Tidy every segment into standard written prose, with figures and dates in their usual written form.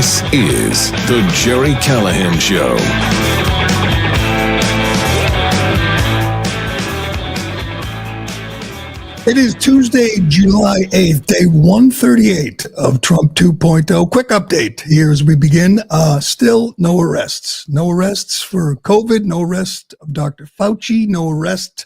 This is the Gerry Callahan Show. It is Tuesday, July 8th, day 138 of Trump 2.0. Quick update here as we begin. Still no arrests. No arrests for COVID, no arrest of Dr. Fauci, no arrest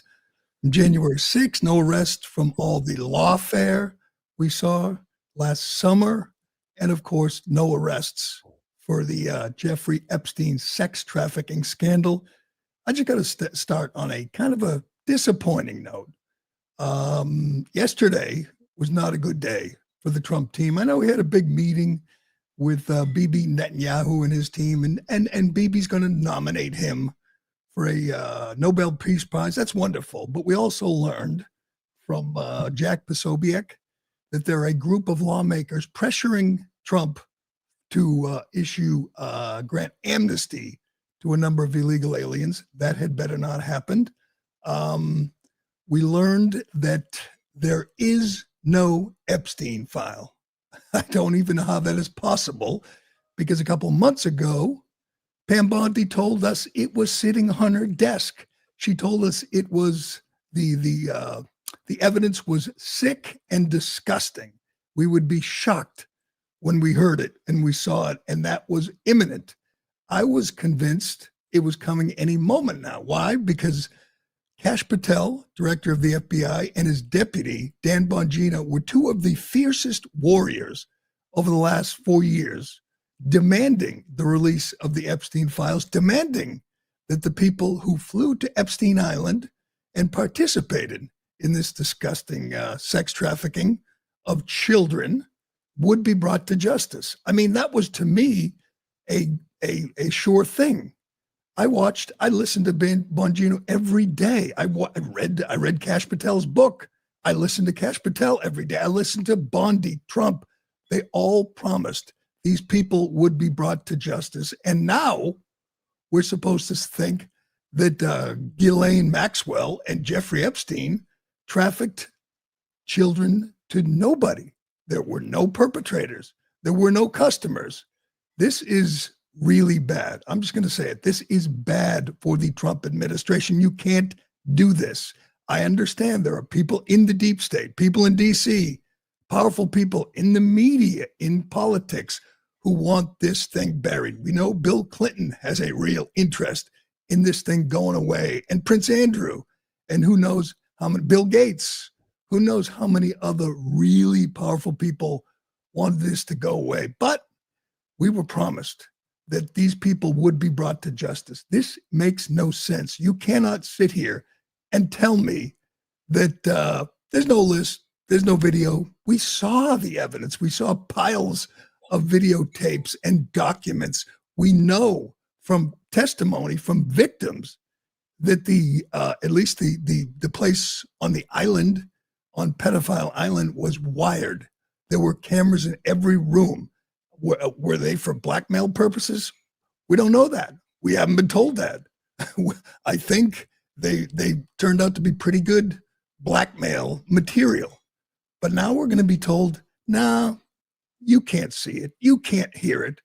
from January 6th, no arrest from all the lawfare we saw last summer, and of course, no arrests for the Jeffrey Epstein sex trafficking scandal. I just got to start on a kind of a disappointing note. Yesterday was not a good day for the Trump team. I know he had a big meeting with Bibi Netanyahu and his team, and Bibi's going to nominate him for a Nobel Peace Prize. That's wonderful. But we also learned from Jack Posobiec that there are a group of lawmakers pressuring Trump to grant amnesty to a number of illegal aliens. That had better not happened. We learned that there is no Epstein file. I don't even know how that is possible, because a couple months ago, Pam Bondi told us it was sitting on her desk. She told us it was the evidence was sick and disgusting. We would be shocked when we heard it and we saw it, and that was imminent. I was convinced it was coming any moment now. Why? Because Kash Patel, director of the FBI, and his deputy, Dan Bongino, were two of the fiercest warriors over the last 4 years, demanding the release of the Epstein files, demanding that the people who flew to Epstein Island and participated in this disgusting sex trafficking of children would be brought to justice. I mean, that was, to me, a sure thing. I listened to Bongino every day. I read Kash Patel's book. I listened to Kash Patel every day. I listened to Bondi, Trump. They all promised these people would be brought to justice. And now we're supposed to think that Ghislaine Maxwell and Jeffrey Epstein trafficked children to nobody. There were no perpetrators. There were no customers. This is really bad. I'm just going to say it. This is bad for the Trump administration. You can't do this. I understand there are people in the deep state, people in DC, powerful people in the media, in politics, who want this thing buried. We know Bill Clinton has a real interest in this thing going away, and Prince Andrew, and who knows how many, Bill Gates, who knows how many other really powerful people wanted this to go away. But we were promised that these people would be brought to justice. This makes no sense. You cannot sit here and tell me that there's no list, there's no video. We saw the evidence. We saw piles of videotapes and documents. We know from testimony from victims that at least the place on the island, on Pedophile Island, was wired. There were cameras in every room. Were they for blackmail purposes? We don't know that. We haven't been told that. I think they turned out to be pretty good blackmail material. But now we're going to be told, nah, you can't see it. You can't hear it.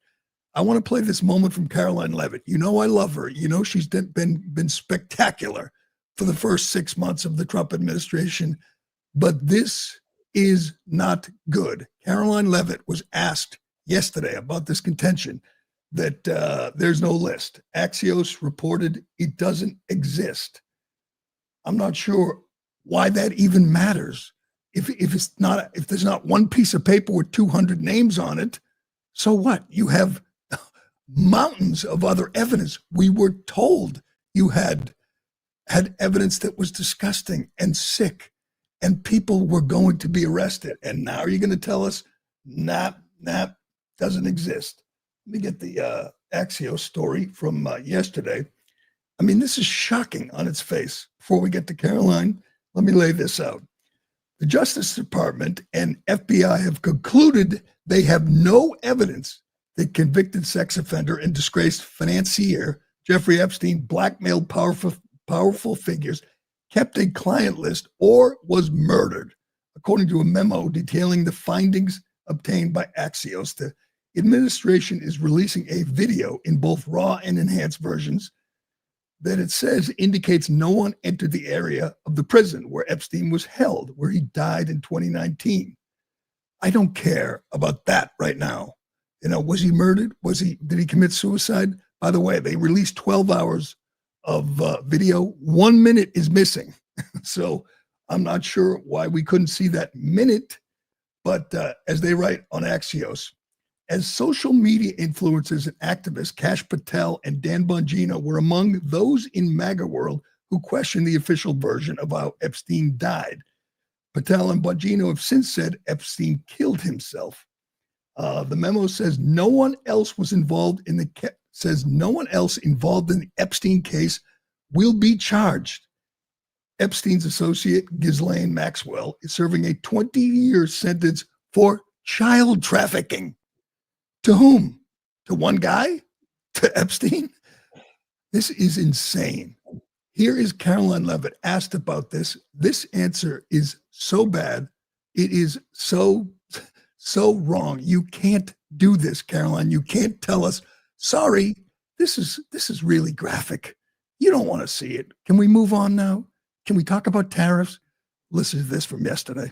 I want to play this moment from Caroline Leavitt. You know I love her. You know she's been spectacular for the first 6 months of the Trump administration. But this is not good. Caroline Leavitt was asked yesterday about this contention that there's no list. Axios reported it doesn't exist. I'm not sure why that even matters. If there's not one piece of paper with 200 names on it, so what? You have mountains of other evidence. We were told you had evidence that was disgusting and sick, and people were going to be arrested. And now you're going to tell us, nah, doesn't exist. Let me get the Axios story from yesterday. I mean, this is shocking on its face. Before we get to Caroline, let me lay this out. The Justice Department and FBI have concluded they have no evidence that convicted sex offender and disgraced financier Jeffrey Epstein blackmailed powerful figures, kept a client list, or was murdered, according to a memo detailing the findings obtained by Axios. The administration is releasing a video in both raw and enhanced versions that it says indicates no one entered the area of the prison where Epstein was held, where he died in 2019. I don't care about that right now. Was he murdered? Did he commit suicide? By the way, they released 12 hours of video. 1 minute is missing. So I'm not sure why we couldn't see that minute. But as they write on Axios, as social media influencers and activists, Kash Patel and Dan Bongino were among those in MAGA world who questioned the official version of how Epstein died. Patel and Bongino have since said Epstein killed himself. The memo says no one else involved in the Epstein case will be charged. Epstein's associate, Ghislaine Maxwell, is serving a 20-year sentence for child trafficking. To whom? To one guy? To Epstein? This is insane. Here is Caroline Levitt asked about this. This answer is so bad. It is so wrong. You can't do this, Caroline. You can't tell us, sorry, this is really graphic. You don't want to see it. Can we move on now? Can we talk about tariffs? Listen to this from yesterday.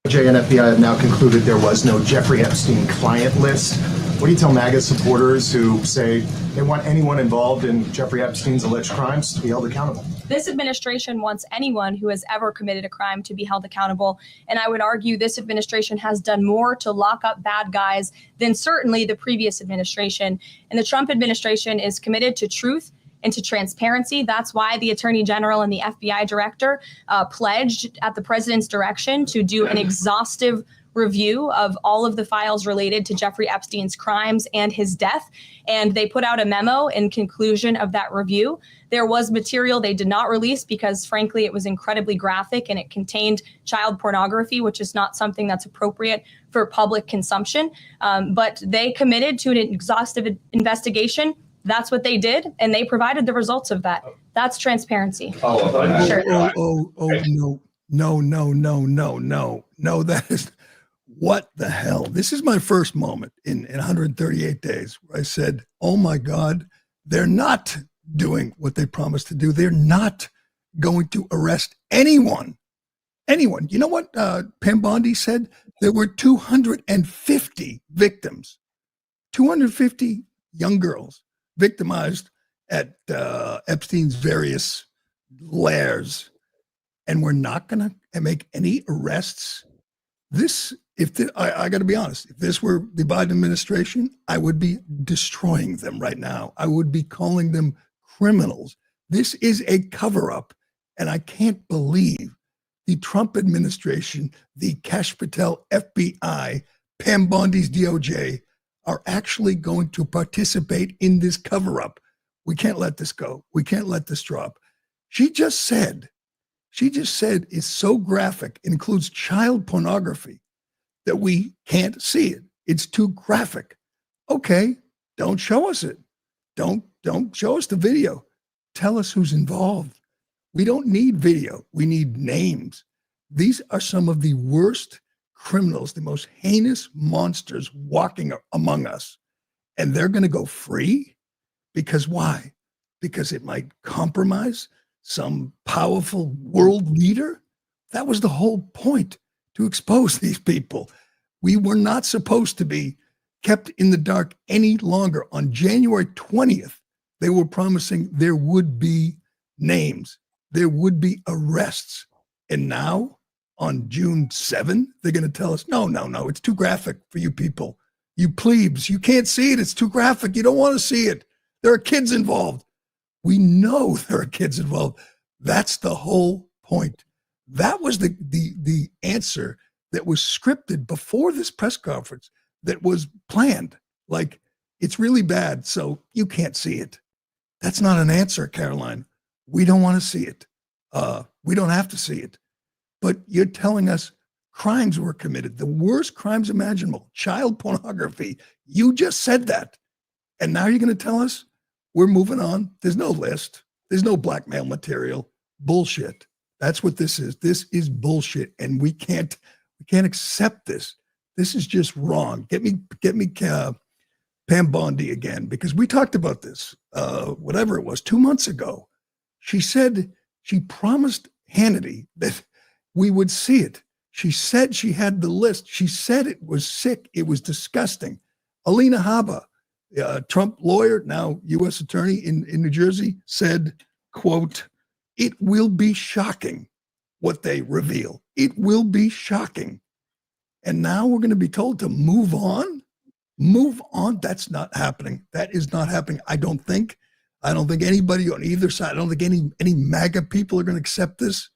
DOJ and FBI have now concluded there was no Jeffrey Epstein client list. What do you tell MAGA supporters who say they want anyone involved in Jeffrey Epstein's alleged crimes to be held accountable? This administration wants anyone who has ever committed a crime to be held accountable. And I would argue this administration has done more to lock up bad guys than certainly the previous administration. And the Trump administration is committed to truth and to transparency. That's why the Attorney General and the FBI Director pledged at the president's direction to do an exhaustive review of all of the files related to Jeffrey Epstein's crimes and his death. And they put out a memo in conclusion of that review. There was material they did not release because, frankly, it was incredibly graphic and it contained child pornography, which is not something that's appropriate for public consumption. But they committed to an exhaustive investigation. That's what they did, and they provided the results of that. That's transparency. Sure. No, that is, what the hell? This is my first moment in 138 days where I said, oh my God, they're not doing what they promised to do. They're not going to arrest anyone. You know what Pam Bondi said? There were 250 victims, 250 young girls victimized at Epstein's various lairs, and we're not going to make any arrests. I got to be honest, if this were the Biden administration, I would be destroying them right now. I would be calling them criminals. This is a cover-up, and I can't believe the Trump administration, the Kash Patel FBI, Pam Bondi's DOJ, are actually going to participate in this cover-up. We can't let this go. We can't let this drop. She just said it's so graphic, it includes child pornography, that we can't see it. It's too graphic. Okay, don't show us it. Don't show us the video. Tell us who's involved. We don't need video. We need names. These are some of the worst criminals, the most heinous monsters walking among us. And they're going to go free? Because why? Because it might compromise some powerful world leader? That was the whole point, to expose these people. We were not supposed to be kept in the dark any longer. On January 20th, they were promising there would be names, there would be arrests. And now, on June 7th, they're going to tell us, no, it's too graphic for you people. You plebes, you can't see it. It's too graphic. You don't want to see it. There are kids involved. We know there are kids involved. That's the whole point. That was the answer that was scripted before this press conference, that was planned. Like, it's really bad, so you can't see it. That's not an answer, Caroline. We don't want to see it. We don't have to see it. But you're telling us crimes were committed, the worst crimes imaginable, child pornography. You just said that. And now you're going to tell us we're moving on? There's no list. There's no blackmail material. Bullshit. That's what this is. This is bullshit. And we can't accept this. This is just wrong. Get me Pam Bondi again, because we talked about this, whatever it was, 2 months ago. She said she promised Hannity that we would see it. She said she had the list. She said it was sick. It was disgusting. Alina Habba, Trump lawyer, now U.S. attorney in New Jersey, said, quote, "It will be shocking what they reveal. It will be shocking." And now we're going to be told to move on? Move on? That's not happening. That is not happening. I don't think anybody on either side, I don't think any MAGA people are going to accept this.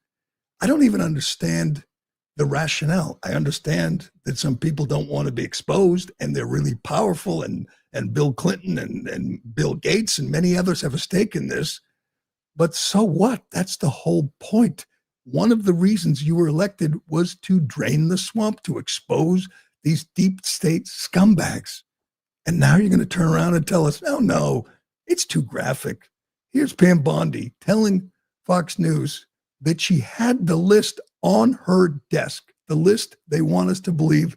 I don't even understand the rationale. I understand that some people don't want to be exposed and they're really powerful, and Bill Clinton and Bill Gates and many others have a stake in this. But so what? That's the whole point. One of the reasons you were elected was to drain the swamp, to expose these deep state scumbags. And now you're going to turn around and tell us, no, it's too graphic. Here's Pam Bondi telling Fox News that she had the list on her desk. The list they want us to believe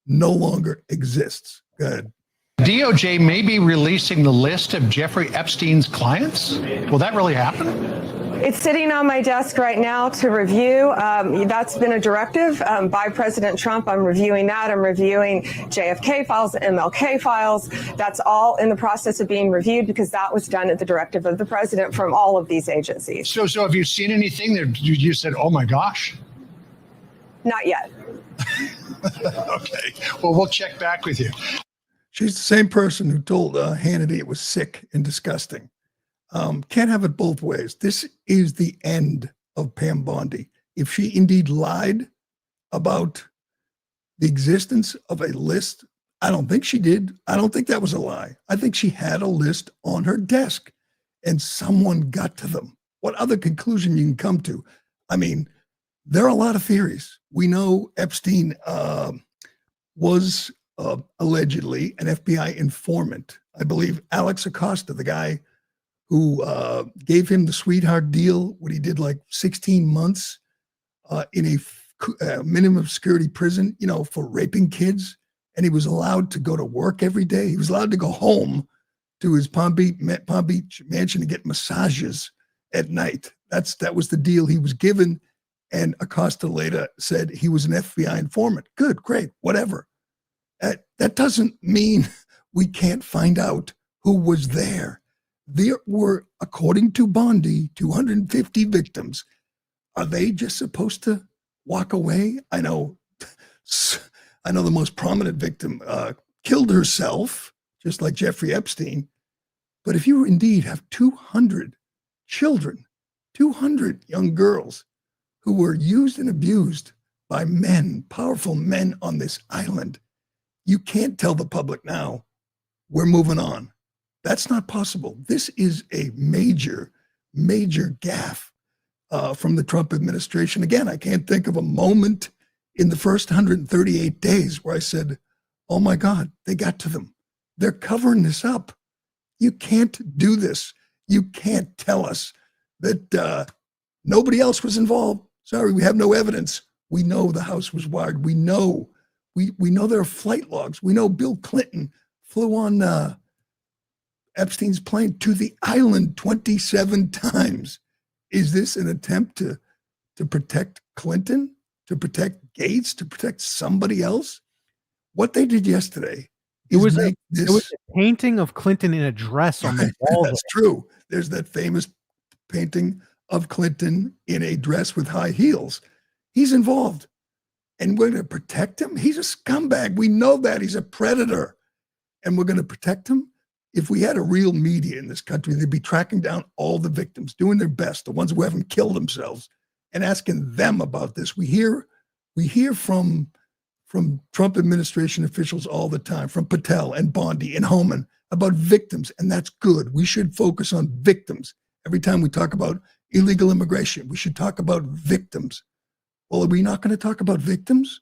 no longer exists. Go ahead. DOJ may be releasing the list of Jeffrey Epstein's clients. Will that really happen? It's sitting on my desk right now to review. That's been a directive by President Trump. I'm reviewing that. I'm reviewing JFK files, MLK files. That's all in the process of being reviewed because that was done at the directive of the president from all of these agencies. So have you seen anything that you said, oh my gosh? Not yet. Okay. Well, we'll check back with you. She's the same person who told Hannity it was sick and disgusting. Can't have it both ways. This is the end of Pam Bondi. If she indeed lied about the existence of a list, I don't think she did. I don't think that was a lie. I think she had a list on her desk and someone got to them. What other conclusion you can come to? I mean, there are a lot of theories. We know Epstein was allegedly an FBI informant. I believe Alex Acosta, the guy who gave him the sweetheart deal when he did like 16 months in a minimum security prison, for raping kids. And he was allowed to go to work every day. He was allowed to go home to his Palm Beach mansion to get massages at night. That was the deal he was given. And Acosta later said he was an FBI informant. Good, great, whatever. That doesn't mean we can't find out who was there. There were, according to Bondi, 250 victims. Are they just supposed to walk away? I know the most prominent victim killed herself, just like Jeffrey Epstein. But if you indeed have 200 children, 200 young girls who were used and abused by men, powerful men on this island, you can't tell the public now, we're moving on. That's not possible. This is a major, major gaffe from the Trump administration. Again, I can't think of a moment in the first 138 days where I said, oh my God, they got to them. They're covering this up. You can't do this. You can't tell us that nobody else was involved. Sorry, we have no evidence. We know the house was wired. We know there are flight logs. We know Bill Clinton flew on Epstein's plane to the island 27 times. Is this an attempt to protect Clinton, to protect Gates, to protect somebody else? What they did yesterday it was a painting of Clinton in a dress on the wall. That's true. There's that famous painting of Clinton in a dress with high heels. He's involved. And we're going to protect him? He's a scumbag. We know that. He's a predator. And we're going to protect him? If we had a real media in this country, they'd be tracking down all the victims, doing their best, the ones who haven't killed themselves, and asking them about this. We hear from Trump administration officials all the time, from Patel and Bondi and Homan, about victims, and that's good. We should focus on victims. Every time we talk about illegal immigration, we should talk about victims. Well, are we not going to talk about victims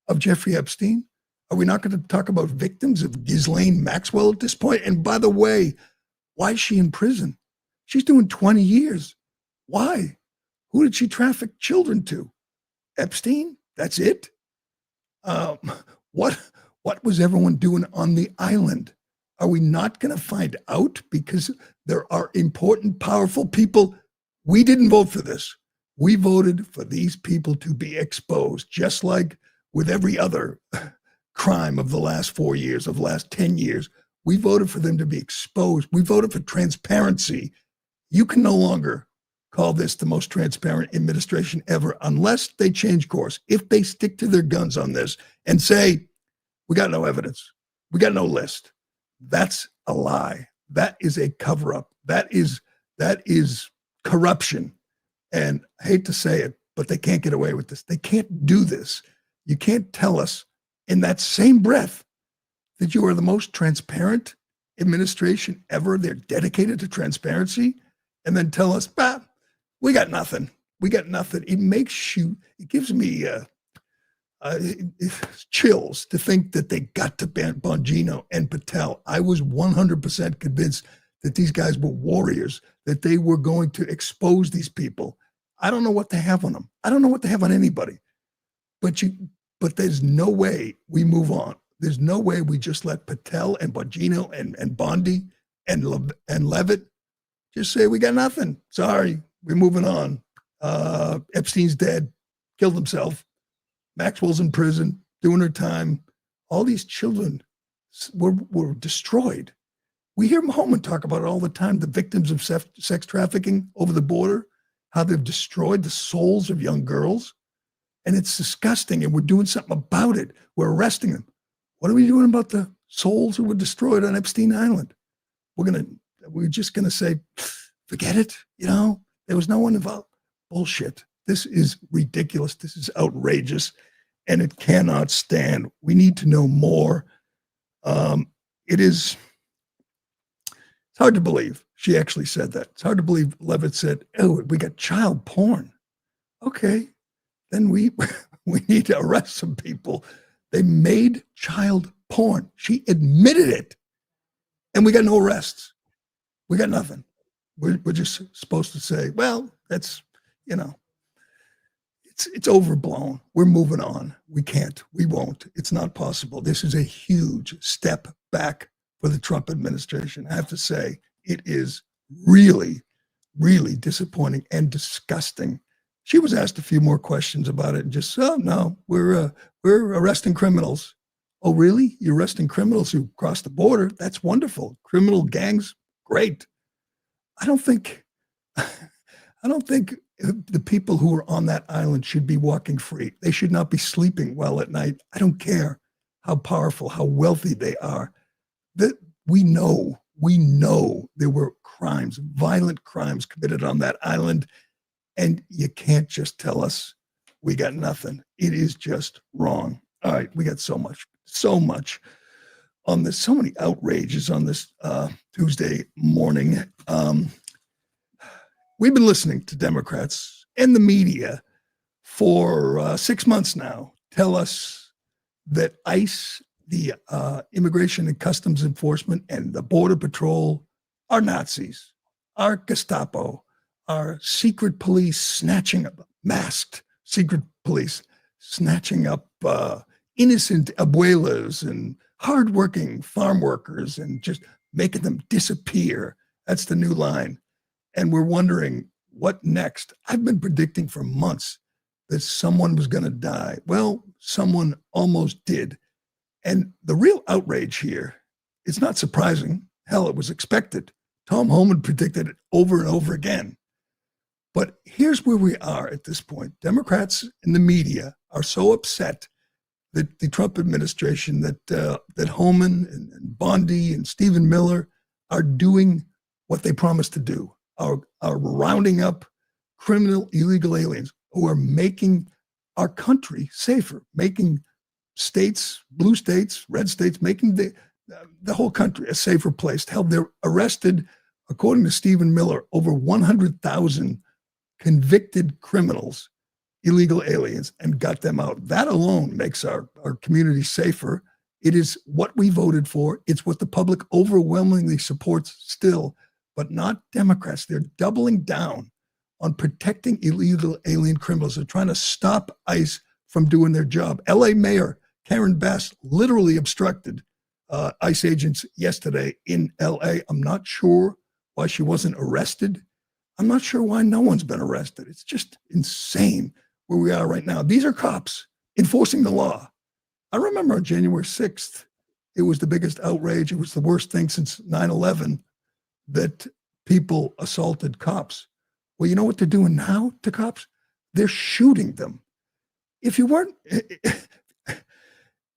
of Jeffrey Epstein? Are we not going to talk about victims of Ghislaine Maxwell at this point? And by the way, why is she in prison? She's doing 20 years. Why? Who did she traffic children to? Epstein? That's it? What was everyone doing on the island? Are we not going to find out? Because there are important, powerful people. We didn't vote for this. We voted for these people to be exposed, just like with every other crime of the last 4 years, of the last 10 years. We voted for them to be exposed. We voted for transparency. You can no longer call this the most transparent administration ever unless they change course. If they stick to their guns on this and say, we got no evidence, we got no list, that's a lie. That is a cover-up. That is corruption. And I hate to say it, but they can't get away with this. They can't do this. You can't tell us in that same breath that you are the most transparent administration ever. They're dedicated to transparency, and then tell us, we got nothing. We got nothing. It gives me chills to think that they got to ban Bongino and Patel. I was 100% convinced that these guys were warriors, that they were going to expose these people. I don't know what they have on them. I don't know what they have on anybody. But there's no way we move on. There's no way we just let Patel and Bongino and Bondi and Levitt just say, we got nothing. Sorry, we're moving on. Epstein's dead, killed himself. Maxwell's in prison, doing her time. All these children were destroyed. We hear Homan talk about it all the time, the victims of sex trafficking over the border, how they've destroyed the souls of young girls. And it's disgusting, and we're doing something about it. We're arresting them. What are we doing about the souls who were destroyed on Epstein Island? We're just gonna say, forget it, there was no one involved. Bullshit. This is ridiculous. This is outrageous, and it cannot stand. We need to know more. It's hard to believe she actually said that. It's hard to believe Levitt said, oh, we got child porn. Okay, then we need to arrest some people. They made child porn. She admitted it, and we got no arrests. We got nothing. We're just supposed to say, well, that's, it's overblown. We're moving on. We can't. We won't. It's not possible. This is a huge step back for the Trump administration. I have to say, it is really, really disappointing and disgusting. She was asked a few more questions about it and just, oh, no, we're arresting criminals. Oh, really? You're arresting criminals who cross the border? That's wonderful. Criminal gangs? Great. I don't think the people who are on that island should be walking free. They should not be sleeping well at night. I don't care how powerful, how wealthy they are. That we know there were crimes, violent crimes committed on that island. And you can't just tell us we got nothing. It is just wrong. All right, we got so much on this, so many outrages on this Tuesday morning. We've been listening to Democrats and the media for 6 months now tell us that ICE, the Immigration and Customs Enforcement, and the Border Patrol are Nazis, are Gestapo, are secret police snatching up, masked secret police snatching up innocent abuelas and hardworking farm workers and just making them disappear. That's the new line. And we're wondering what next. I've been predicting for months that someone was going to die. Well, someone almost did. And the real outrage here, it's not surprising. Hell, it was expected. Tom Homan predicted it over and over again. But here's where we are at this point. Democrats in the media are so upset that the Trump administration, that Homan and Bondi and Stephen Miller are doing what they promised to do, are rounding up criminal illegal aliens who are making our country safer, making states, blue states, red states, making the whole country a safer place. Hell, they're arrested, according to Stephen Miller, over 100,000 convicted criminals, illegal aliens, and got them out. That alone makes our community safer. It is what we voted for. It's what the public overwhelmingly supports still, but not Democrats. They're doubling down on protecting illegal alien criminals. They're trying to stop ICE from doing their job. LA Mayor Karen Bass literally obstructed ICE agents yesterday in LA. I'm not sure why she wasn't arrested. I'm not sure why no one's been arrested. It's just insane where we are right now. These are cops enforcing the law. I remember on January 6th, it was the biggest outrage. It was the worst thing since 9/11 that people assaulted cops. Well, you know what they're doing now to cops? They're shooting them. If you weren't,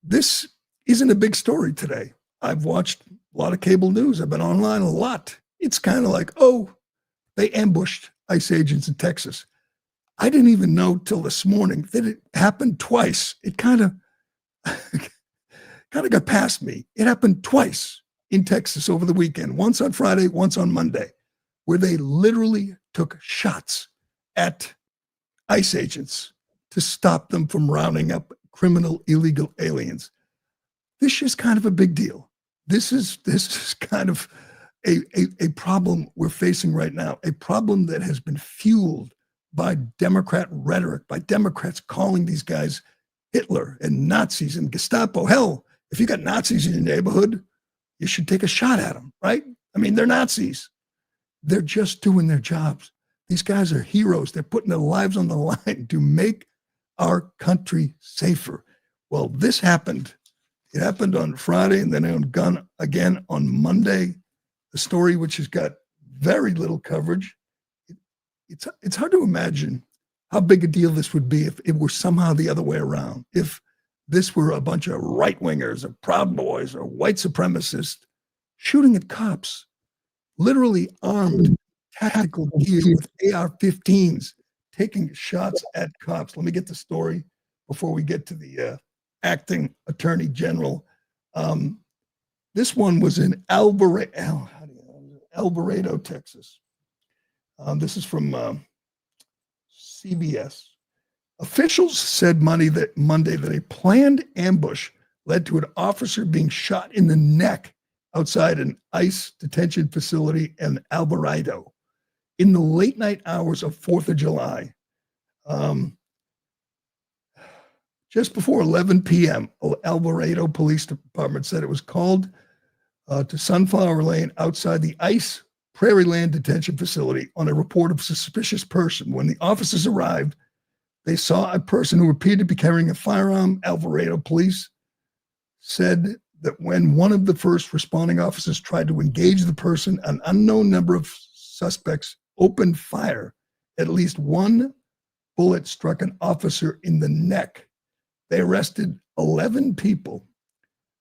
this isn't a big story today. I've watched a lot of cable news. I've been online a lot. It's kind of like, oh, they ambushed ICE agents in Texas. I didn't even know till this morning that it happened twice. It kind of got past me. It happened twice in Texas over the weekend, once on Friday, once on Monday, where they literally took shots at ICE agents to stop them from rounding up criminal illegal aliens. This is kind of a big deal. This is kind of a problem we're facing right now, a problem that has been fueled by Democrat rhetoric, by Democrats calling these guys Hitler and Nazis and Gestapo. Hell, if you got Nazis in your neighborhood, you should take a shot at them, right? I mean, they're Nazis. They're just doing their jobs. These guys are heroes. They're putting their lives on the line to make our country safer. Well, this happened. It happened on Friday and then again on Monday. A story which has got very little coverage. It's hard to imagine how big a deal this would be if it were somehow the other way around. If this were a bunch of right-wingers or Proud Boys or white supremacists shooting at cops, literally armed, tactical gear with AR-15s, taking shots at cops. Let me get the story before we get to the acting attorney general. This one was in Alvarado, Texas. This is from CBS. Officials said Monday that a planned ambush led to an officer being shot in the neck outside an ICE detention facility in Alvarado in the late night hours of 4th of July. Just before 11 p.m., Alvarado Police Department said it was called to Sunflower Lane outside the ICE Prairie Land Detention Facility on a report of suspicious person. When the officers arrived, they saw a person who appeared to be carrying a firearm. Alvarado police said that when one of the first responding officers tried to engage the person, an unknown number of suspects opened fire. At least one bullet struck an officer in the neck. They arrested 11 people.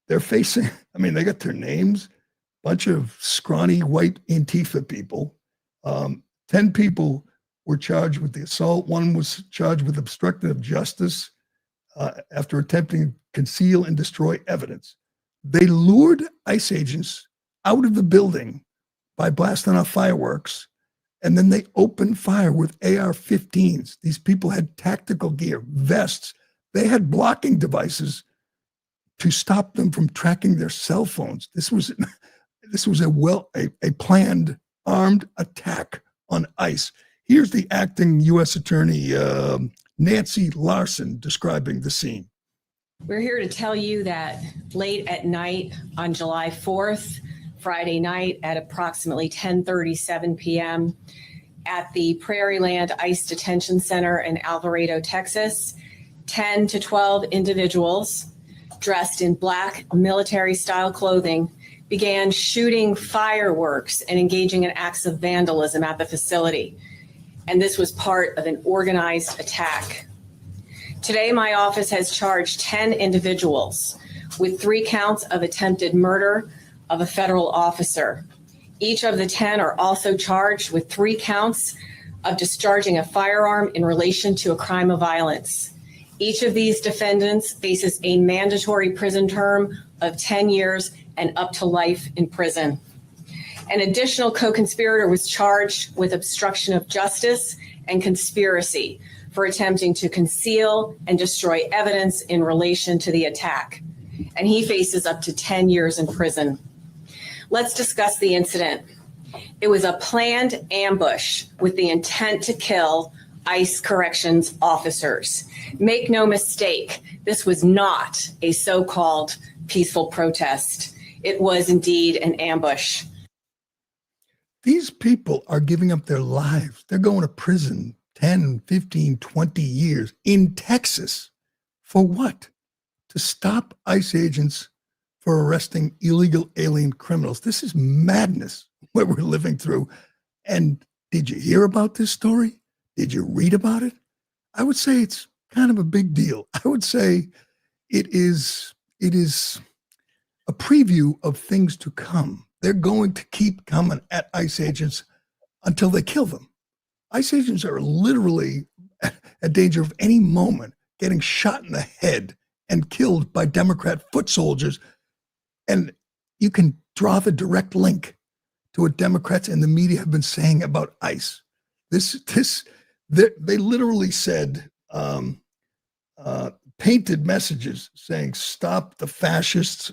They're facing, they got their names, bunch of scrawny white Antifa people. 10 people were charged with the assault. One was charged with obstruction of justice after attempting to conceal and destroy evidence. They lured ICE agents out of the building by blasting off fireworks, and then they opened fire with AR-15s. These people had tactical gear, vests. They had blocking devices to stop them from tracking their cell phones. This was a planned armed attack on ICE. Here's the acting U.S. Attorney, Nancy Larson, describing the scene. We're here to tell you that late at night on July 4th, Friday night at approximately 10:37 p.m. at the Prairie Land ICE Detention Center in Alvarado, Texas, 10 to 12 individuals dressed in black military-style clothing began shooting fireworks and engaging in acts of vandalism at the facility. And this was part of an organized attack. Today, my office has charged 10 individuals with 3 counts of attempted murder of a federal officer. Each of the 10 are also charged with 3 counts of discharging a firearm in relation to a crime of violence. Each of these defendants faces a mandatory prison term of 10 years and up to life in prison. An additional co-conspirator was charged with obstruction of justice and conspiracy for attempting to conceal and destroy evidence in relation to the attack, and he faces up to 10 years in prison. Let's discuss the incident. It was a planned ambush with the intent to kill ICE corrections officers. Make no mistake, this was not a so-called peaceful protest. it was indeed an ambush. These people are giving up their lives. They're going to prison 10, 15, 20 years in Texas. For what? To stop ICE agents for arresting illegal alien criminals. This is madness, what we're living through. And did you hear about this story? Did you read about it? I would say it's kind of a big deal. I would say it is a preview of things to come. They're going to keep coming at ICE agents until they kill them. ICE agents are literally at danger of any moment getting shot in the head and killed by Democrat foot soldiers. And you can draw the direct link to what Democrats and the media have been saying about ICE. They literally said, painted messages saying, stop the fascists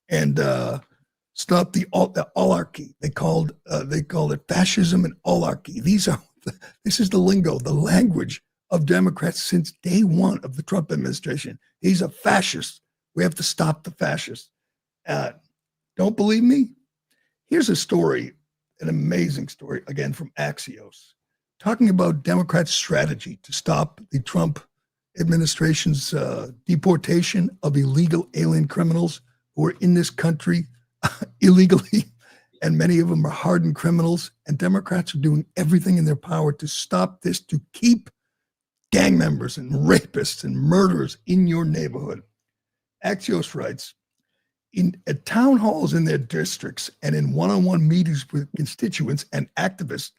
and stop the oligarchy. They called it fascism and oligarchy. This is the lingo, the language of Democrats since day one of the Trump administration. He's a fascist. We have to stop the fascists. Don't believe me? Here's a story, an amazing story, again from Axios, talking about Democrats' strategy to stop the Trump administration's deportation of illegal alien criminals who are in this country illegally, and many of them are hardened criminals. And Democrats are doing everything in their power to stop this, to keep gang members and rapists and murderers in your neighborhood. Axios writes, at town halls in their districts and in one-on-one meetings with constituents and activists,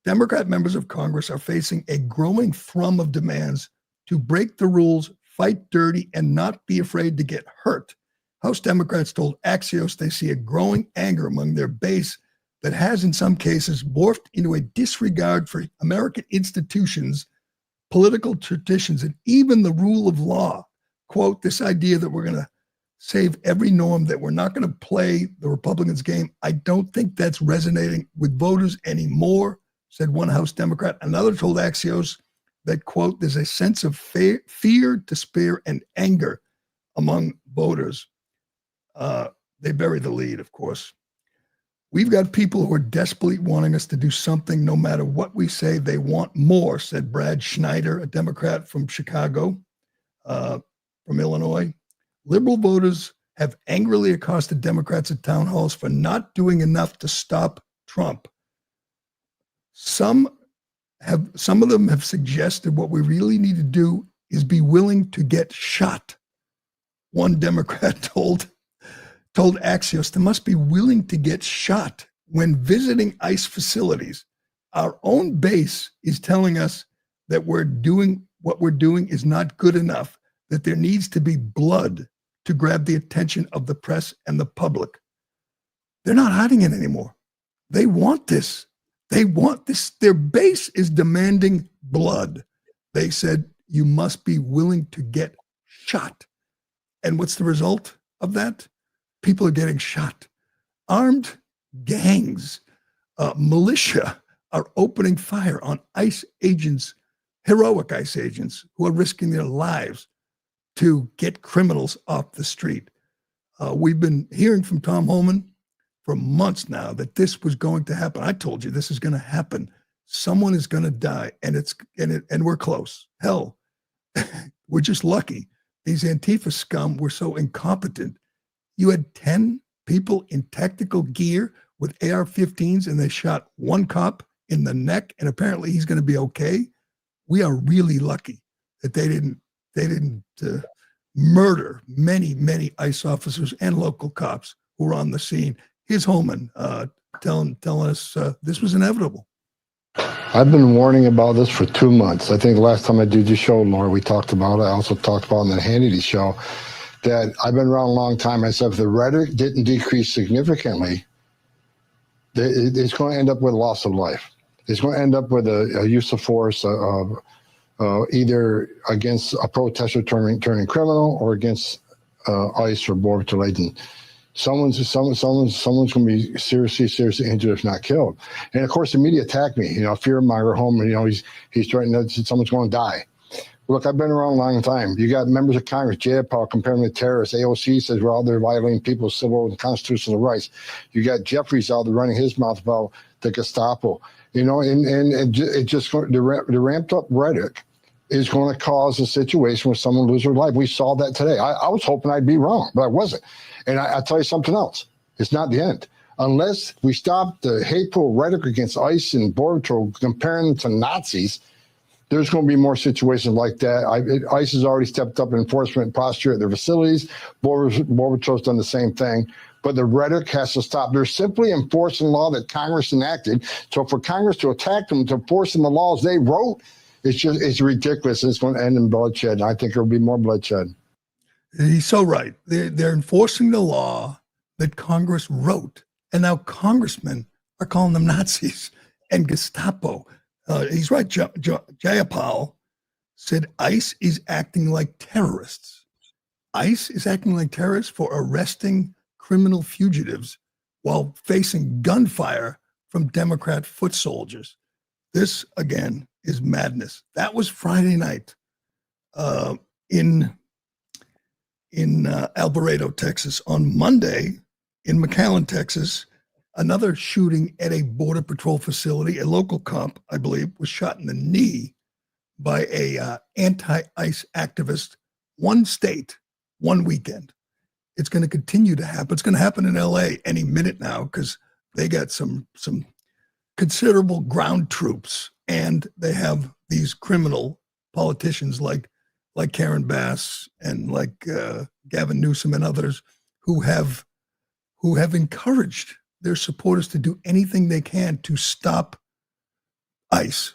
Democrat members of Congress are facing a growing thrum of demands to break the rules, fight dirty, and not be afraid to get hurt. House Democrats told Axios they see a growing anger among their base that has, in some cases, morphed into a disregard for American institutions, political traditions, and even the rule of law. Quote, this idea that we're going to save every norm, that we're not going to play the Republicans' game, I don't think that's resonating with voters anymore, said one House Democrat. Another told Axios that, quote, there's a sense of fear, despair, and anger among voters. They bury the lead, of course. We've got people who are desperately wanting us to do something no matter what we say. They want more, said Brad Schneider, a Democrat from Chicago, from Illinois. Liberal voters have angrily accosted Democrats at town halls for not doing enough to stop Trump. Some of them have suggested what we really need to do is be willing to get shot. One Democrat told Axios they must be willing to get shot when visiting ICE facilities. Our own base is telling us that what we're doing is not good enough, that there needs to be blood to grab the attention of the press and the public. They're not hiding it anymore. They want this. They want this. Their base is demanding blood. They said, you must be willing to get shot. And what's the result of that? People are getting shot. Armed gangs, militia are opening fire on ICE agents, heroic ICE agents who are risking their lives to get criminals off the street. We've been hearing from Tom Homan for months now that this was going to happen. I told you this is going to happen. Someone is going to die, and we're close. Hell, we're just lucky. These Antifa scum were so incompetent. You had 10 people in tactical gear with AR-15s, and they shot one cop in the neck, and apparently he's going to be okay. We are really lucky that they didn't murder many ICE officers and local cops who were on the scene. Here's Holman telling us this was inevitable. I've been warning about this for 2 months. I think the last time I did your show, Laura, we talked about it. I also talked about it on the Hannity show that I've been around a long time. I said if the rhetoric didn't decrease significantly, it's going to end up with loss of life. It's going to end up with a use of force either against a protester turning criminal or against ICE or Border Patrol agent. Someone's going to be seriously injured if not killed. And of course, the media attacked me. Fear monger home. He's threatening that someone's going to die. Look, I've been around a long time. You got members of Congress, Jayapal, comparing them to terrorists. AOC says we're out there violating people's civil and constitutional rights. You got Jeffries out there running his mouth about the Gestapo. You know, and it just the ramped up rhetoric is going to cause a situation where someone loses their life. We saw that today. I was hoping I'd be wrong, but I wasn't. And I'll tell you something else. It's not the end. Unless we stop the hateful rhetoric against ICE and Border Patrol, comparing them to Nazis, there's going to be more situations like that. ICE has already stepped up enforcement posture at their facilities. Border Patrol's done the same thing. But the rhetoric has to stop. They're simply enforcing law that Congress enacted. So for Congress to attack them, to enforce the laws they wrote, it's ridiculous. It's going to end in bloodshed. And I think there will be more bloodshed. He's so right. They're enforcing the law that Congress wrote. And now congressmen are calling them Nazis and Gestapo. He's right. Jayapal said ICE is acting like terrorists. ICE is acting like terrorists for arresting criminal fugitives while facing gunfire from Democrat foot soldiers. This, again, is madness. That was Friday night in Alvarado, Texas. On Monday in McAllen, Texas, another shooting at a Border Patrol facility. A local cop, I believe, was shot in the knee by a anti-ICE activist. One state, one weekend. It's going to continue to happen. It's going to happen in LA any minute now because they got some considerable ground troops, and they have these criminal politicians like Karen Bass and like Gavin Newsom and others who have encouraged their supporters to do anything they can to stop ICE,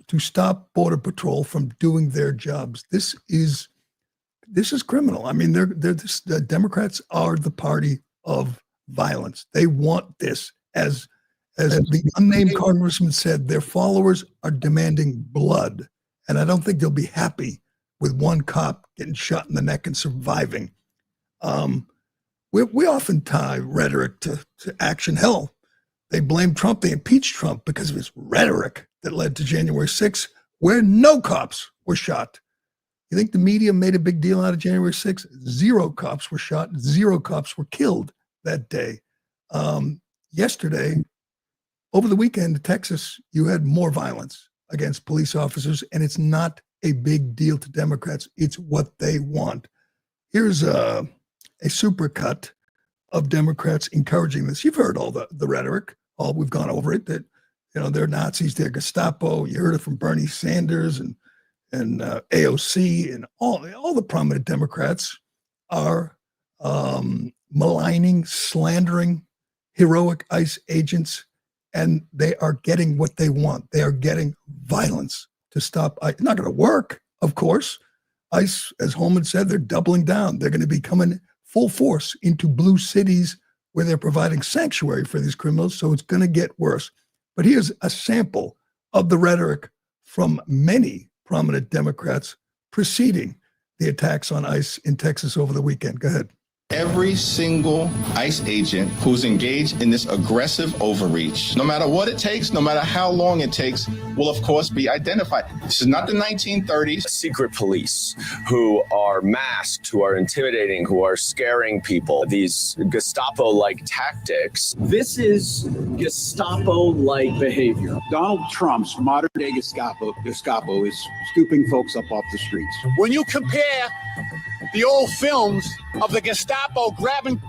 to stop Border Patrol from doing their jobs. This is criminal. I mean, the Democrats are the party of violence. They want this. As the unnamed congressman said, their followers are demanding blood. And I don't think they'll be happy with one cop getting shot in the neck and surviving. We often tie rhetoric to action. Hell, they blame Trump, they impeached Trump because of his rhetoric that led to January 6th, where no cops were shot. You think the media made a big deal out of January 6th? 0 cops were shot, 0 cops were killed that day. Yesterday, over the weekend in Texas, you had more violence against police officers, and it's not a big deal to Democrats. It's what they want. Here's a supercut of Democrats encouraging this. You've heard all the rhetoric. We've gone over it, that they're Nazis, they're Gestapo. You heard it from Bernie Sanders and AOC, and all the prominent Democrats are maligning, slandering heroic ICE agents, and they are getting what they want. They are getting violence to stop ICE. It's not going to work, of course. ICE, as Holman said, they're doubling down. They're going to be coming full force into blue cities where they're providing sanctuary for these criminals, so it's going to get worse. But here's a sample of the rhetoric from many prominent Democrats preceding the attacks on ICE in Texas over the weekend. Go ahead. Every single ICE agent who's engaged in this aggressive overreach, no matter what it takes, no matter how long it takes, will of course be identified. This is not the 1930s. Secret police who are masked, who are intimidating, who are scaring people, these Gestapo-like tactics. This is Gestapo-like behavior. Donald Trump's modern-day Gestapo is scooping folks up off the streets. When you compare the old films of the Gestapo grabbing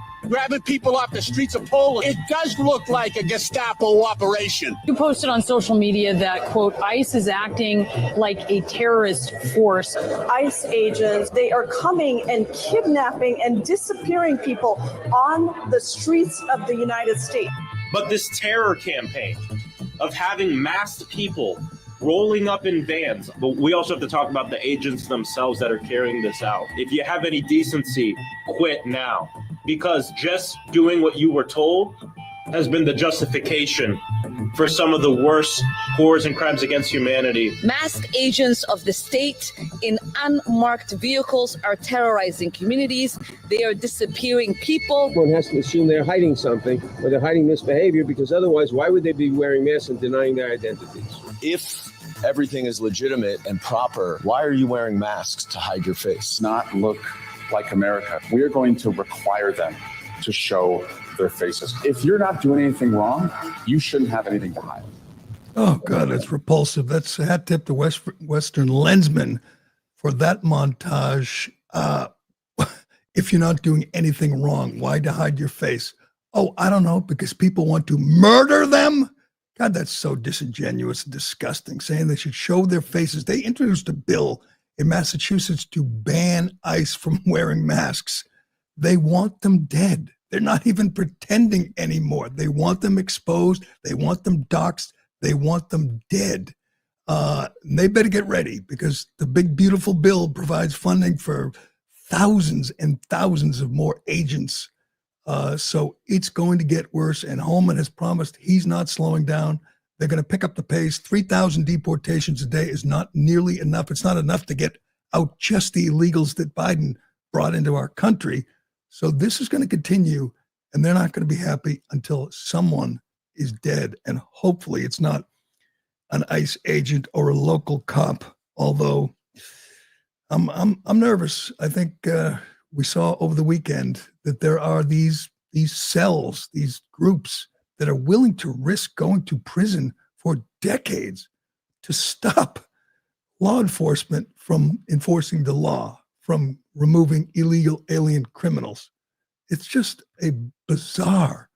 people off the streets of Poland, it does look like a Gestapo operation. You posted on social media that, quote, ICE is acting like a terrorist force. ICE agents, they are coming and kidnapping and disappearing people on the streets of the United States. But this terror campaign of having masked people rolling up in vans. But we also have to talk about the agents themselves that are carrying this out. If you have any decency, quit now. Because just doing what you were told has been the justification for some of the worst horrors and crimes against humanity. Masked agents of the state in unmarked vehicles are terrorizing communities. They are disappearing people. One has to assume they're hiding something or they're hiding misbehavior, because otherwise, why would they be wearing masks and denying their identities? If everything is legitimate and proper, why are you wearing masks to hide your face? Not look like America. We're going to require them to show their faces. If you're not doing anything wrong, you shouldn't have anything to hide. Oh, God, that's repulsive. That's a hat tip to Western Lensman for that montage. If you're not doing anything wrong, why to hide your face? Oh, I don't know, because people want to murder them? God, that's so disingenuous and disgusting, saying they should show their faces. They introduced a bill in Massachusetts to ban ICE from wearing masks. They want them dead. They're not even pretending anymore. They want them exposed. They want them doxxed. They want them dead. They better get ready, because the big, beautiful bill provides funding for thousands and thousands of more agents. So it's going to get worse. And Holman has promised he's not slowing down. They're going to pick up the pace. 3,000 deportations a day is not nearly enough. It's not enough to get out just the illegals that Biden brought into our country. So this is going to continue, and they're not going to be happy until someone is dead. And hopefully it's not an ICE agent or a local cop, although I'm nervous. I think we saw over the weekend that there are these cells, these groups that are willing to risk going to prison for decades to stop law enforcement from enforcing the law, from removing illegal alien criminals. It's just a bizarre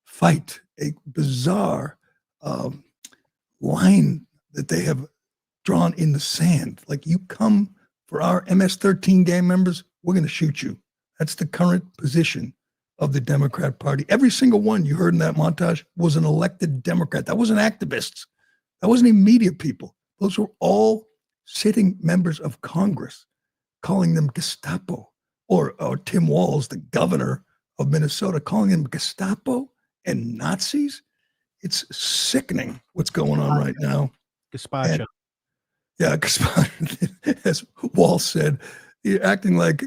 fight, a bizarre line that they have drawn in the sand. Like, you come for our MS-13 gang members, we're going to shoot you. That's the current position of the Democrat Party. Every single one you heard in that montage was an elected Democrat. That wasn't activists. That wasn't even media people. Those were all sitting members of Congress, calling them Gestapo, or Tim Walz, the governor of Minnesota, calling them Gestapo and Nazis. It's sickening what's going on right now. Gazpacho. Yeah, gazpacho. As Walz said, you're acting like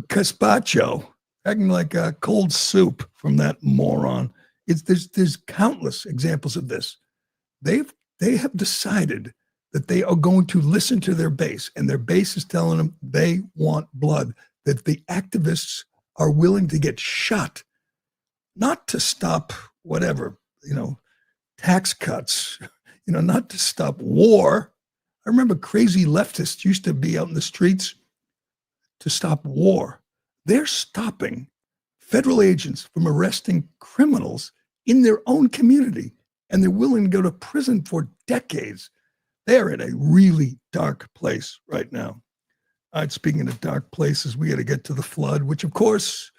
gazpacho, acting like cold soup from that moron. There's countless examples of this. They have decided that they are going to listen to their base, and their base is telling them they want blood, that the activists are willing to get shot, not to stop whatever, tax cuts, not to stop war. I remember crazy leftists used to be out in the streets to stop war. They're stopping federal agents from arresting criminals in their own community, and they're willing to go to prison for decades. They're in a really dark place right now. All right, speaking of dark places, we got to get to the flood, which, of course,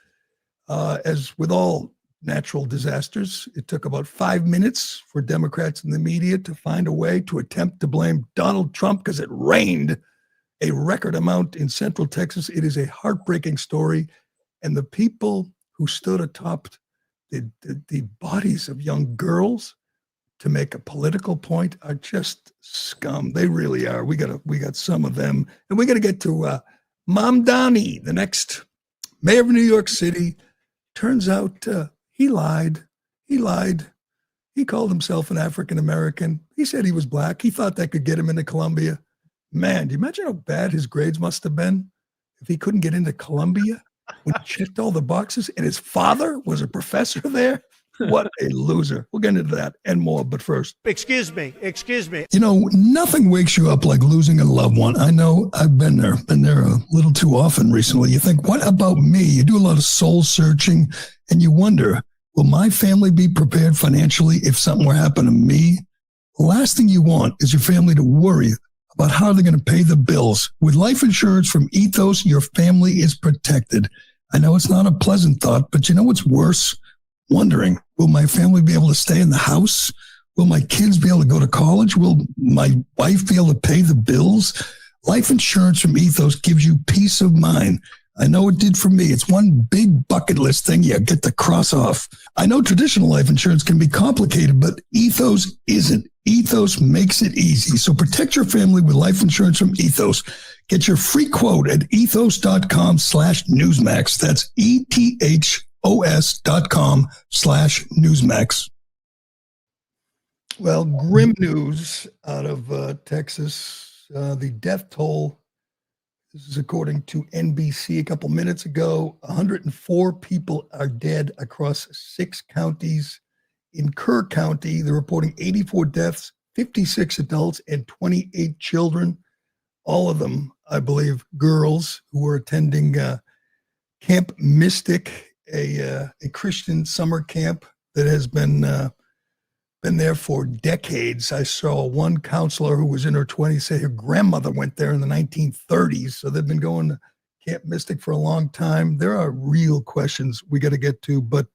as with all natural disasters, it took about 5 minutes for Democrats and the media to find a way to attempt to blame Donald Trump because it rained a record amount in Central Texas. It is a heartbreaking story. And the people who stood atop the bodies of young girls to make a political point are just scum. They really are. We got some of them. And we got to get to Mamdani, the next mayor of New York City. Turns out he lied. He lied. He called himself an African-American. He said he was black. He thought that could get him into Columbia. Man, do you imagine how bad his grades must have been if he couldn't get into Columbia when he checked all the boxes and his father was a professor there? What a loser. We'll get into that and more, but first. Excuse me. Nothing wakes you up like losing a loved one. I know, I've been there a little too often recently. You think, what about me? You do a lot of soul searching and you wonder, will my family be prepared financially if something were to happen to me? The last thing you want is your family to worry about how they're going to pay the bills. With life insurance from Ethos, your family is protected. I know it's not a pleasant thought, but you know what's worse? Wondering, will my family be able to stay in the house? Will my kids be able to go to college? Will my wife be able to pay the bills? Life insurance from Ethos gives you peace of mind. I know it did for me. It's one big bucket list thing you get to cross off. I know traditional life insurance can be complicated, but Ethos isn't. Ethos makes it easy. So protect your family with life insurance from Ethos. Get your free quote at ethos.com/Newsmax. That's ethos.com/Newsmax. Well, grim news out of Texas. The death toll, this is according to NBC a couple minutes ago, 104 people are dead across 6 counties. In Kerr County, they're reporting 84 deaths, 56 adults, and 28 children. All of them, I believe, girls who were attending Camp Mystic, a Christian summer camp that has been there for decades. I saw one counselor who was in her 20s say her grandmother went there in the 1930s. So they've been going to Camp Mystic for a long time. There are real questions we got to get to, but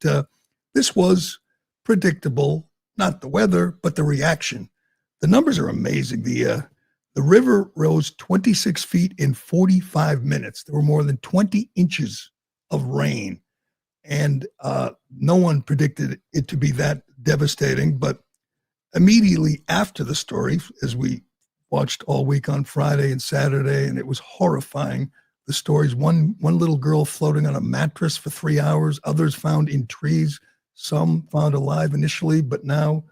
this was predictable, not the weather, but the reaction. The numbers are amazing. The river rose 26 feet in 45 minutes. There were more than 20 inches of rain, and no one predicted it to be that devastating. But immediately after the story, as we watched all week on Friday and Saturday, and it was horrifying, the stories, one little girl floating on a mattress for 3 hours, others found in trees, some found alive initially, but now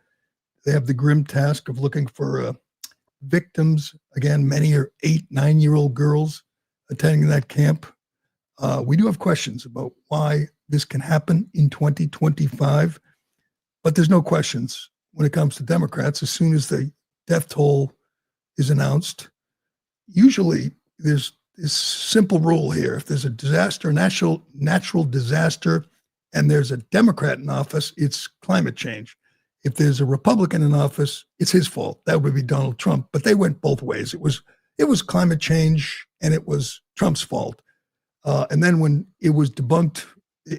they have the grim task of looking for victims. Again, many are 8-9-year-old girls attending that camp. We do have questions about why this can happen in 2025, but there's no questions when it comes to Democrats. As soon as the death toll is announced, usually there's this simple rule here. If there's a disaster, natural disaster, and there's a Democrat in office, it's climate change. If there's a Republican in office, it's his fault. That would be Donald Trump. But they went both ways. It was climate change, and it was Trump's fault. And then when it was debunked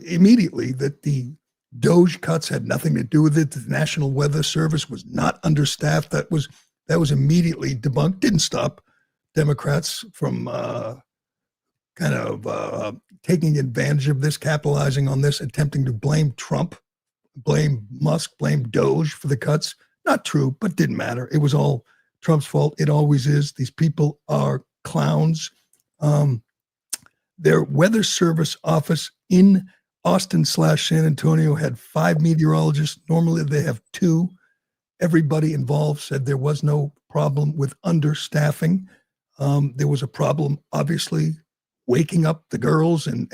immediately that the DOGE cuts had nothing to do with it, the National Weather Service was not understaffed, that was immediately debunked. Didn't stop Democrats from taking advantage of this, capitalizing on this, attempting to blame Trump, blame Musk, blame DOGE for the cuts. Not true, but didn't matter. It was all Trump's fault. It always is. These people are clowns. Their weather service office in Austin/San Antonio had 5 meteorologists. Normally they have 2. Everybody involved said there was no problem with understaffing. There was a problem, obviously, waking up the girls and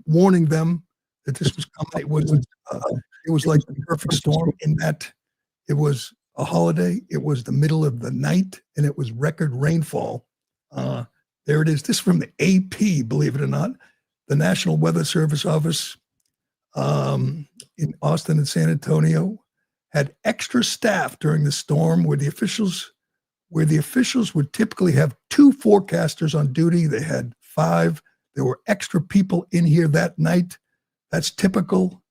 warning them that this was coming. It was like the perfect storm in that it was a holiday. It was the middle of the night, and it was record rainfall. There it is. This is from the AP, believe it or not. The National Weather Service office in Austin and San Antonio had extra staff during the storm where the officials would typically have 2 forecasters on duty. They had 5. There were extra people in here that night. That's typical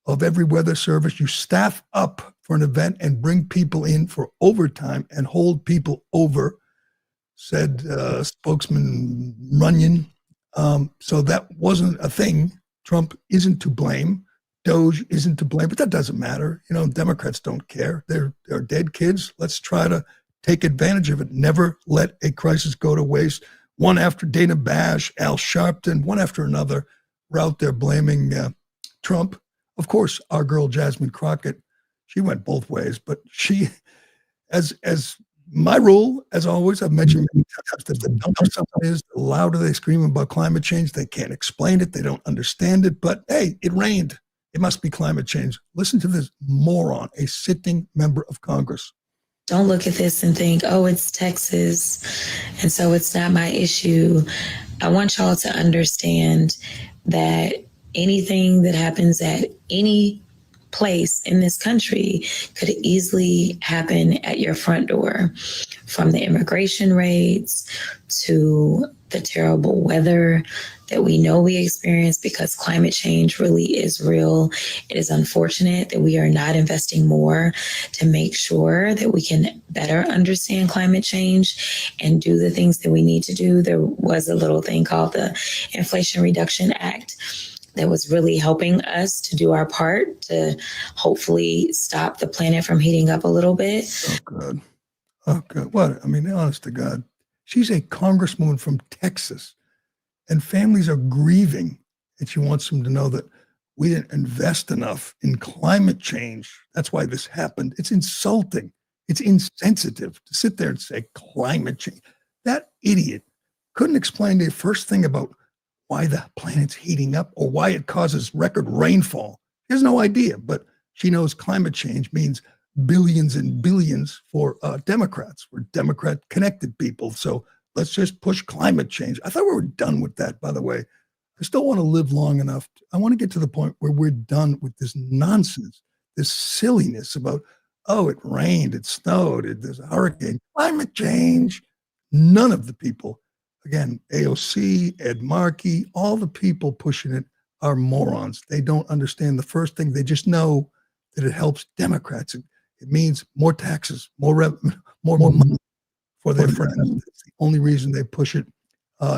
of every weather service. You staff up for an event and bring people in for overtime and hold people over, said spokesman Runyon. So that wasn't a thing. Trump isn't to blame. DOGE isn't to blame, but that doesn't matter. Democrats don't care. They're dead kids. Let's try to take advantage of it. Never let a crisis go to waste. One after Dana Bash, Al Sharpton, one after another were out there blaming Trump. Of course, our girl Jasmine Crockett, she went both ways, but she, as my rule, as always, I've mentioned many times that the dumber someone is, the louder they scream about climate change. They can't explain it. They don't understand it. But hey, it rained. It must be climate change. Listen to this moron, a sitting member of Congress. Don't look at this and think, oh, it's Texas, and so it's not my issue. I want y'all to understand that anything that happens at any place in this country could easily happen at your front door, from the immigration raids to the terrible weather that we know we experience, because climate change really is real. It is unfortunate that we are not investing more to make sure that we can better understand climate change and do the things that we need to do. There was a little thing called the Inflation Reduction Act that was really helping us to do our part to hopefully stop the planet from heating up a little bit. Oh, God. Oh, God. What? I mean, honest to God, she's a congresswoman from Texas, and families are grieving, and she wants them to know that we didn't invest enough in climate change. That's why this happened. It's insulting. It's insensitive to sit there and say climate change. That idiot couldn't explain the first thing about why the planet's heating up or why it causes record rainfall. She has no idea, but she knows climate change means billions and billions for Democrats. We're Democrat-connected people, so let's just push climate change. I thought we were done with that, by the way. I still want to live long enough. I want to get to the point where we're done with this nonsense, this silliness about, oh, it rained, it snowed, there's a hurricane, climate change. None of the people, again, AOC, Ed Markey, all the people pushing it are morons. They don't understand the first thing. They just know that it helps Democrats. It means more taxes, more money for their friends. It's the only reason they push it.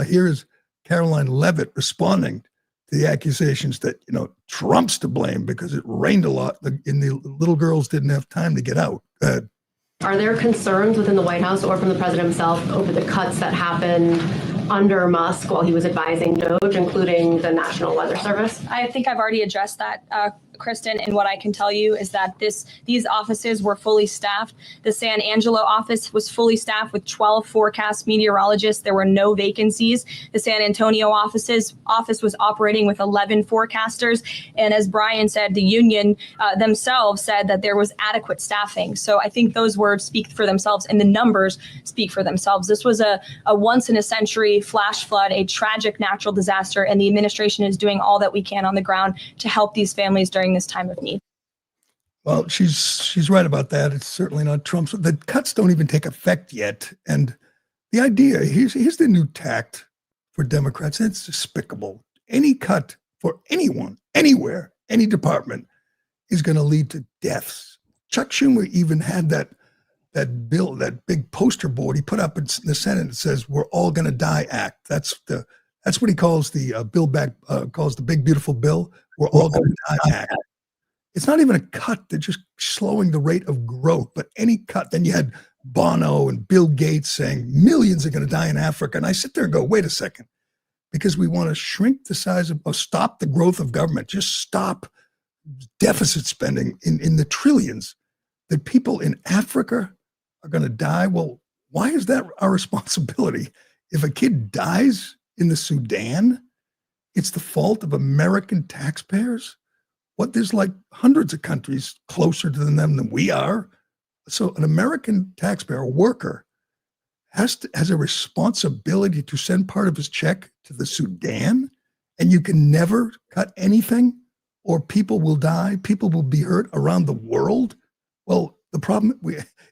Here is Caroline Levitt responding to the accusations that, Trump's to blame because it rained a lot and the little girls didn't have time to get out. Go ahead. Are there concerns within the White House or from the president himself over the cuts that happened under Musk while he was advising DOGE, including the National Weather Service? I think I've already addressed that, Kristen, and what I can tell you is that these offices were fully staffed. The San Angelo office was fully staffed with 12 forecast meteorologists. There were no vacancies. The San Antonio office was operating with 11 forecasters. And as Brian said, the union themselves said that there was adequate staffing. So I think those words speak for themselves and the numbers speak for themselves. This was a once in a century flash flood, a tragic natural disaster, and the administration is doing all that we can on the ground to help these families during this time of need. Well, she's right about that. It's certainly not Trump's. The cuts don't even take effect yet. And the idea, here's the new tact for Democrats. It's despicable. Any cut for anyone, anywhere, any department is going to lead to deaths. Chuck Schumer even had that bill, that big poster board he put up in the Senate that says "We're all going to die" act. That's what he calls the bill back, calls the big beautiful bill. We're all going to die act. It's not even a cut. They're just slowing the rate of growth. But any cut, then you had Bono and Bill Gates saying millions are going to die in Africa. And I sit there and go, wait a second, because we want to shrink the size of, or stop the growth of government, just stop deficit spending in the trillions. That people in Africa are going to die. Well, why is that our responsibility? If a kid dies in the Sudan, it's the fault of American taxpayers. There's like hundreds of countries closer to them than we are. So an American taxpayer, a worker, has a responsibility to send part of his check to the Sudan, and you can never cut anything, or people will die, people will be hurt around the world. Well, the problem,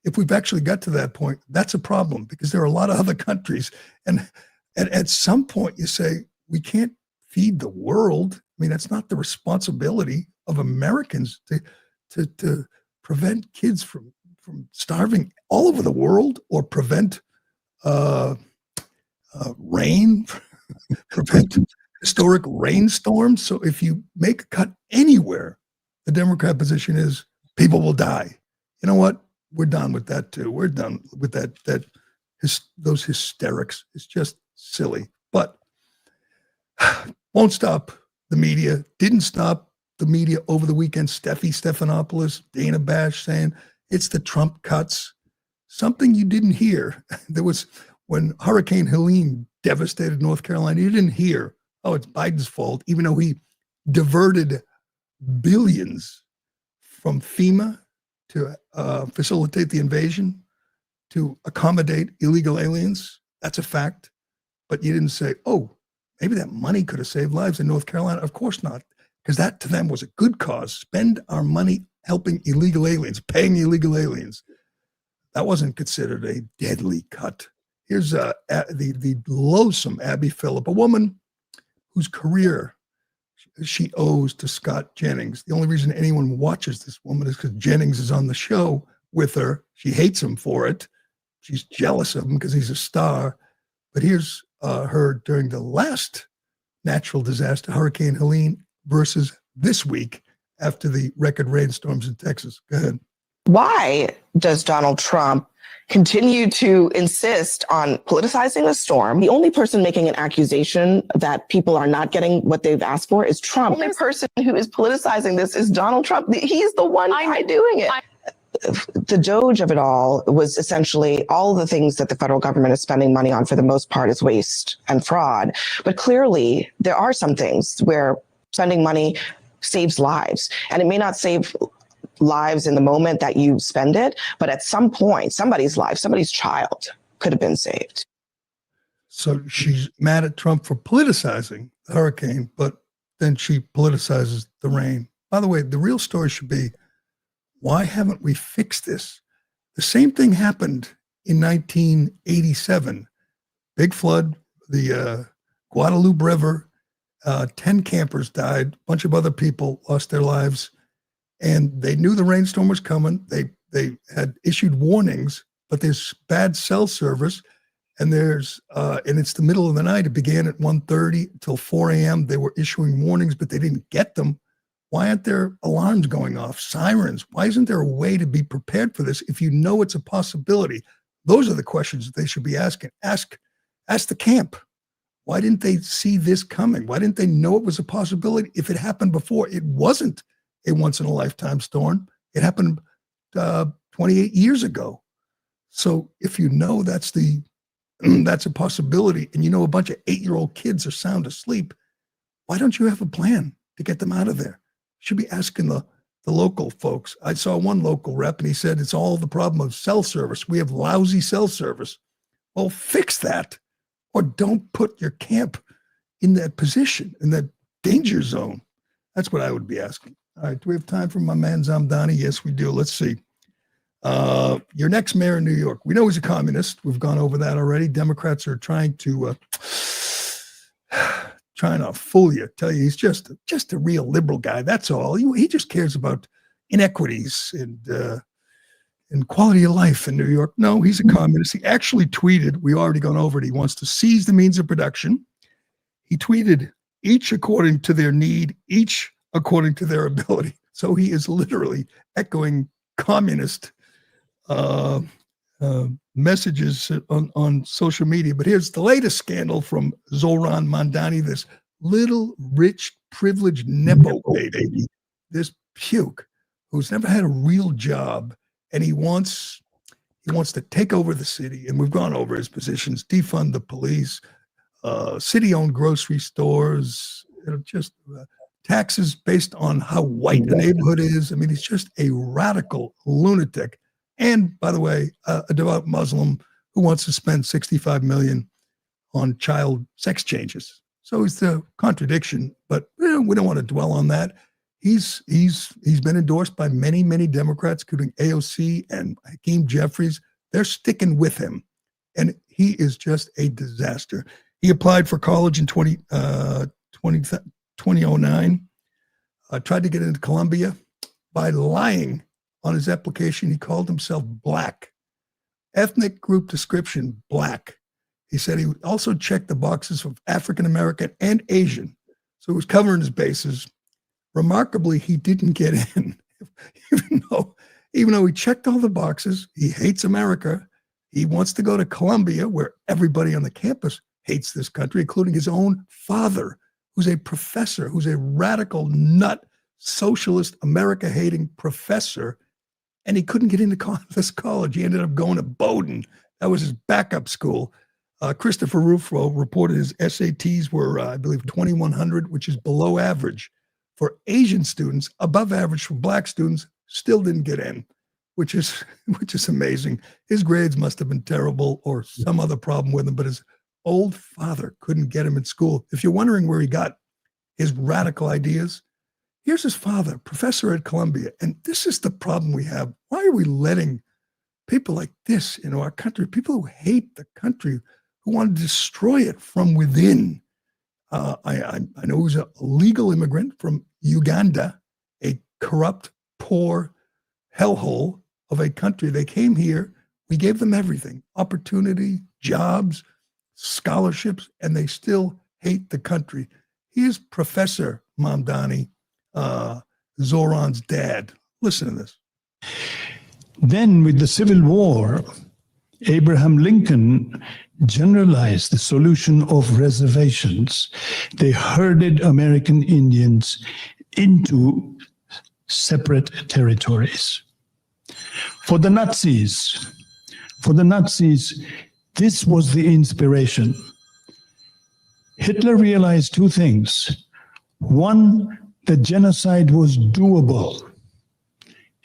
if we've actually got to that point, that's a problem, because there are a lot of other countries. And at some point you say, we can't feed the world. I mean, that's not the responsibility of Americans to prevent kids from starving all over the world, or prevent rain, prevent historic rainstorms. So if you make a cut anywhere, the Democrat position is people will die. You know what? We're done with that too. We're done with those hysterics. It's just silly. But won't stop the media. Didn't stop the media over the weekend. Stephanopoulos, Dana Bash saying it's the Trump cuts. Something you didn't hear. There was, when Hurricane Helene devastated North Carolina, you didn't hear, oh, it's Biden's fault, even though he diverted billions from FEMA to facilitate the invasion, to accommodate illegal aliens. That's a fact. But you didn't say, oh, maybe that money could have saved lives in North Carolina. Of course not, because that to them was a good cause. Spend our money helping illegal aliens, paying illegal aliens. That wasn't considered a deadly cut. Here's the loathsome Abby Phillip, a woman whose career she owes to Scott Jennings. The only reason anyone watches this woman is because Jennings is on the show with her. She hates him for it. She's jealous of him because he's a star. But here's her during the last natural disaster, Hurricane Helene, versus this week after the record rainstorms in Texas. Go ahead. Why does Donald Trump continue to insist on politicizing the storm? The only person making an accusation that people are not getting what they've asked for is Trump. The only person who is politicizing this is Donald Trump. He's the one guy doing it. The doge of it all was essentially all the things that the federal government is spending money on for the most part is waste and fraud. But clearly, there are some things where spending money saves lives. And it may not save lives in the moment that you spend it, but at some point, somebody's life, somebody's child could have been saved. So she's mad at Trump for politicizing the hurricane, but then she politicizes the rain. By the way, the real story should be, why haven't we fixed this? The same thing happened in 1987. Big flood, the Guadalupe River, 10 campers died, a bunch of other people lost their lives. And they knew the rainstorm was coming. They had issued warnings, but there's bad cell service, and and it's the middle of the night. It began at 1:30 till 4 a.m. They were issuing warnings, but they didn't get them. Why aren't there alarms going off, sirens? Why isn't there a way to be prepared for this if you know it's a possibility? Those are the questions that they should be asking. Ask the camp. Why didn't they see this coming? Why didn't they know it was a possibility? If it happened before, it wasn't a once-in-a-lifetime storm. It happened 28 years ago. So if you know that's a possibility, and you know a bunch of 8-year-old kids are sound asleep, why don't you have a plan to get them out of there? You should be asking the local folks. I saw one local rep, and he said it's all the problem of cell service. We have lousy cell service. Well, fix that, or don't put your camp in that position, in that danger zone. That's what I would be asking. All right, do we have time for my man Mamdani? Yes, we do. Let's see. Your next mayor in New York. We know he's a communist. We've gone over that already. Democrats are trying to fool you, tell you he's just a real liberal guy. That's all. He just cares about inequities and quality of life in New York. No, he's a communist. He actually tweeted, we already gone over it, he wants to seize the means of production. He tweeted, each according to their need, each according to their ability. So he is literally echoing communist messages on social media. But here's the latest scandal from Zohran Mamdani, this little rich privileged nepo baby, this puke who's never had a real job, and he wants to take over the city. And we've gone over his positions: defund the police, city-owned grocery stores, just taxes based on how white the neighborhood is. I mean, he's just a radical lunatic. And by the way, a devout Muslim who wants to spend $65 million on child sex changes. So it's the contradiction, but we don't want to dwell on that. He's been endorsed by many, many Democrats, including AOC and Hakeem Jeffries. They're sticking with him, and he is just a disaster. He applied for college in 2009, tried to get into Columbia. By lying on his application, he called himself Black. Ethnic group description, Black. He said he also checked the boxes of African American and Asian. So he was covering his bases. Remarkably, he didn't get in, even though he checked all the boxes. He hates America. He wants to go to Columbia, where everybody on the campus hates this country, including his own father, who's a professor, who's a radical nut, socialist, America-hating professor. And he couldn't get into this college. He ended up going to Bowdoin. That was his backup school. Christopher Rufo reported his SATs were, I believe, 2,100, which is below average for Asian students, above average for Black students. Still didn't get in, which is amazing. His grades must have been terrible or some other problem with him, but his old father couldn't get him in school. If you're wondering where he got his radical ideas, here's his father, professor at Columbia. And this is the problem we have. Why are we letting people like this in our country, people who hate the country, who want to destroy it from within. I know he's a legal immigrant from Uganda, a corrupt, poor hellhole of a country. They came here. We gave them everything, opportunity, jobs, scholarships, and they still hate the country. He is Professor Mamdani, Zohran's dad. Listen to this. Then with the Civil War, Abraham Lincoln generalized the solution of reservations. They herded American Indians into separate territories. For the Nazis, this was the inspiration. Hitler realized two things. One, that genocide was doable.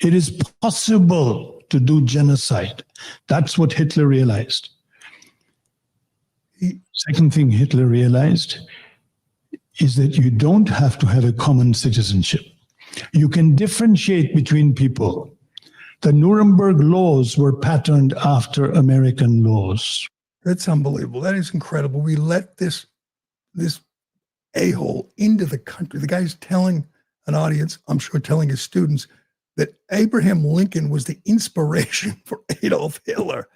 It is possible to do genocide. That's what Hitler realized. Second thing Hitler realized is that you don't have to have a common citizenship. You can differentiate between people. The Nuremberg laws were patterned after American laws. That's unbelievable. That is incredible. We let this a-hole into the country. The guy's telling an audience, I'm sure telling his students, that Abraham Lincoln was the inspiration for Adolf Hitler.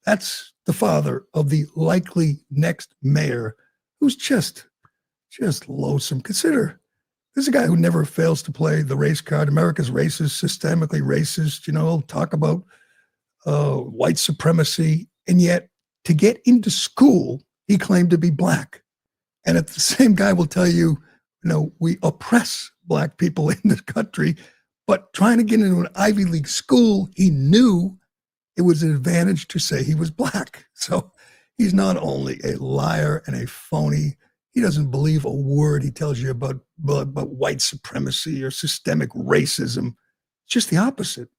That's the father of the likely next mayor, who's just loathsome. Consider, this is a guy who never fails to play the race card. America's racist, systemically racist, talk about white supremacy. And yet, to get into school, he claimed to be black. And the same guy will tell you, we oppress black people in this country, but trying to get into an Ivy League school, he knew it was an advantage to say he was black. So he's not only a liar and a phony, he doesn't believe a word he tells you about white supremacy or systemic racism. It's just the opposite.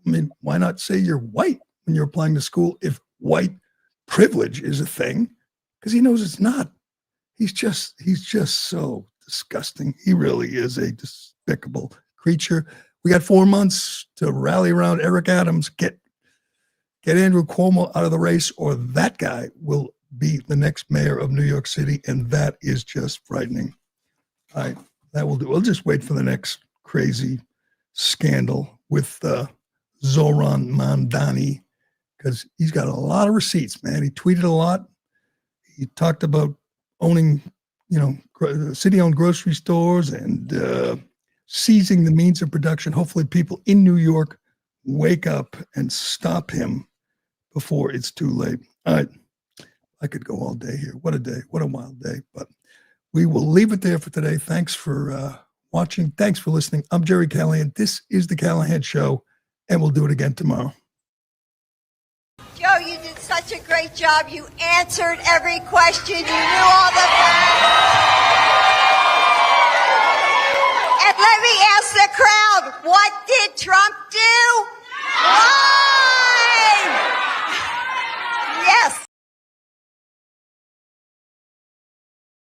I mean, why not say you're white when you're applying to school if white privilege is a thing? Because he knows it's not. He's just so disgusting. He really is a despicable creature. We got 4 months to rally around Eric Adams, get Andrew Cuomo out of the race, or that guy will be the next mayor of New York City, and that is just frightening. That will do. We'll just wait for the next crazy scandal with Zohran Mamdani, because he's got a lot of receipts, man. He tweeted a lot. He talked about owning, city-owned grocery stores and seizing the means of production. Hopefully people in New York wake up and stop him before it's too late. All right. I could go all day here. What a day. What a wild day. But we will leave it there for today. Thanks for watching. Thanks for listening. I'm Gerry Callahan. This is The Callahan Show, and we'll do it again tomorrow. Joe, you did such a great job. You answered every question. You knew all the facts. And let me ask the crowd, what did Trump do?